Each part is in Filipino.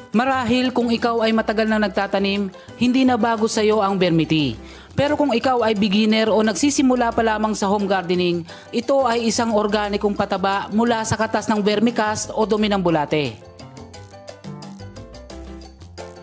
Marahil kung ikaw ay matagal na nagtatanim, hindi na bago sa iyo ang vermity. Pero kung ikaw ay beginner o nagsisimula pa lamang sa home gardening, ito ay isang organikong pataba mula sa katas ng vermicast o dumi ng bulate.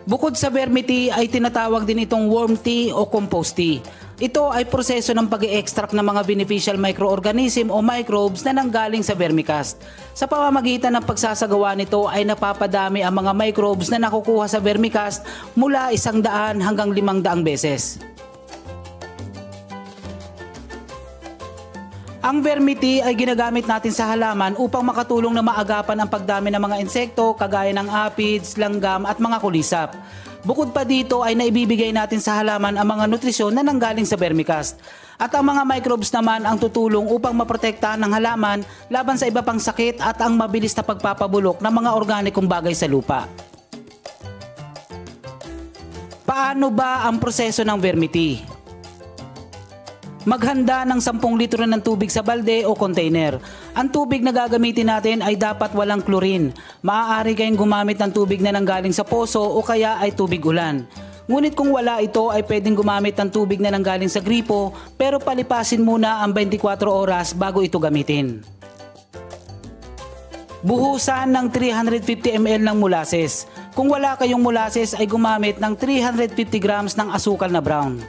Bukod sa vermity ay tinatawag din itong worm tea o compost tea. Ito ay proseso ng pag-i-extract ng mga beneficial microorganism o microbes na nanggaling sa vermicast. Sa pamamagitan ng pagsasagawa nito ay napapadami ang mga microbes na nakukuha sa vermicast mula 100 hanggang 500 beses. Ang vermity ay ginagamit natin sa halaman upang makatulong na maagapan ang pagdami ng mga insekto kagaya ng aphids, langgam at mga kulisap. Bukod pa dito ay naibibigay natin sa halaman ang mga nutrisyon na nanggaling sa vermicast. At ang mga microbes naman ang tutulong upang maprotektahan ng halaman laban sa iba pang sakit at ang mabilis na pagpapabulok ng mga organikong bagay sa lupa. Paano ba ang proseso ng vermity? Maghanda ng 10 litro ng tubig sa balde o container. Ang tubig na gagamitin natin ay dapat walang chlorine. Maaari kayong gumamit ng tubig na nanggaling sa poso o kaya ay tubig ulan. Ngunit kung wala ito ay pwedeng gumamit ng tubig na nanggaling sa gripo pero palipasin muna ang 24 oras bago ito gamitin. Buhusan ng 350 ml ng molasses. Kung wala kayong molasses ay gumamit ng 350 grams ng asukal na brown.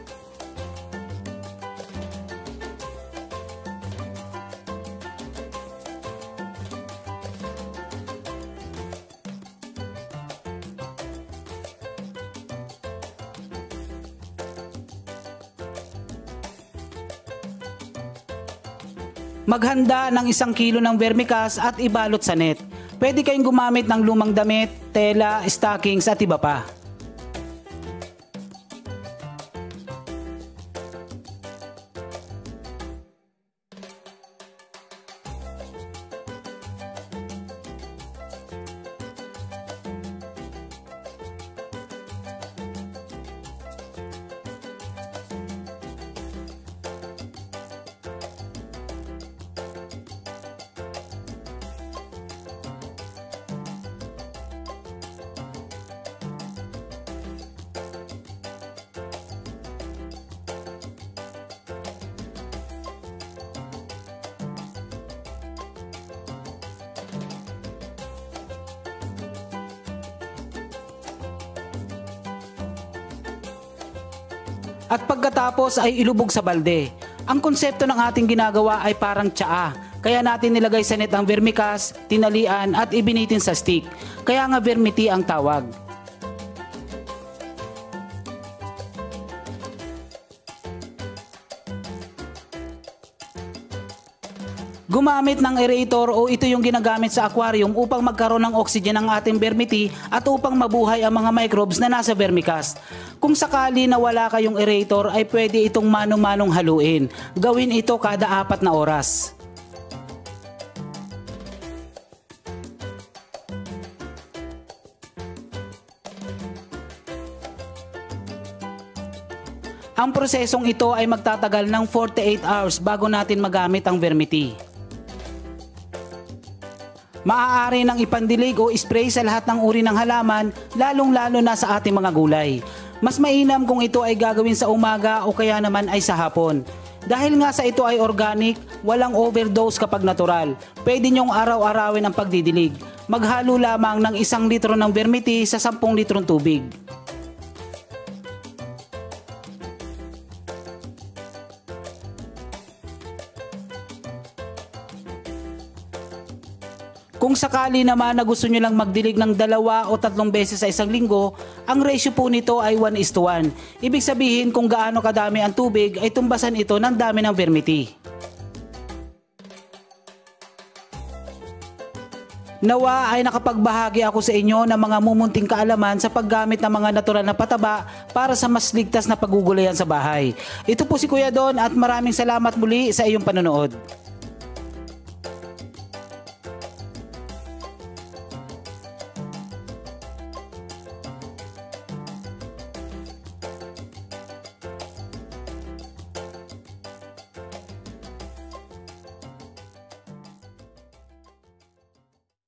Maghanda ng 1 kilo ng vermicast at ibalot sa net. Pwede kayong gumamit ng lumang damit, tela, stockings at iba pa. At pagkatapos ay ilubog sa balde. Ang konsepto ng ating ginagawa ay parang tsaa. Kaya natin nilagay sa net ang vermicast, tinalian at ibinitin sa stick. Kaya nga vermity ang tawag. Gumamit ng aerator o ito yung ginagamit sa aquarium upang magkaroon ng oxygen ang ating vermity at upang mabuhay ang mga microbes na nasa vermicast. Kung sakali na wala kayong aerator ay pwede itong mano-manong haluin. Gawin ito kada 4 na oras. Ang prosesong ito ay magtatagal ng 48 hours bago natin magamit ang vermity. Maaari nang ipandilig o spray sa lahat ng uri ng halaman, lalong-lalo na sa ating mga gulay. Mas mainam kung ito ay gagawin sa umaga o kaya naman ay sa hapon. Dahil nga sa ito ay organic, walang overdose kapag natural. Pwede nyong araw-arawin ang pagdidilig. Maghalo lamang ng 1 litro ng vermity sa 10 litrong tubig. Kung sakali naman na gusto nyo lang magdilig ng 2 o 3 beses sa isang linggo, ang ratio po nito ay 1:1. Ibig sabihin kung gaano kadami ang tubig ay tumbasan ito ng dami ng vermity. Nawa ay nakapagbahagi ako sa inyo ng mga mumunting kaalaman sa paggamit ng mga natural na pataba para sa mas ligtas na pagugulayan sa bahay. Ito po si Kuya Don at maraming salamat muli sa iyong panonood.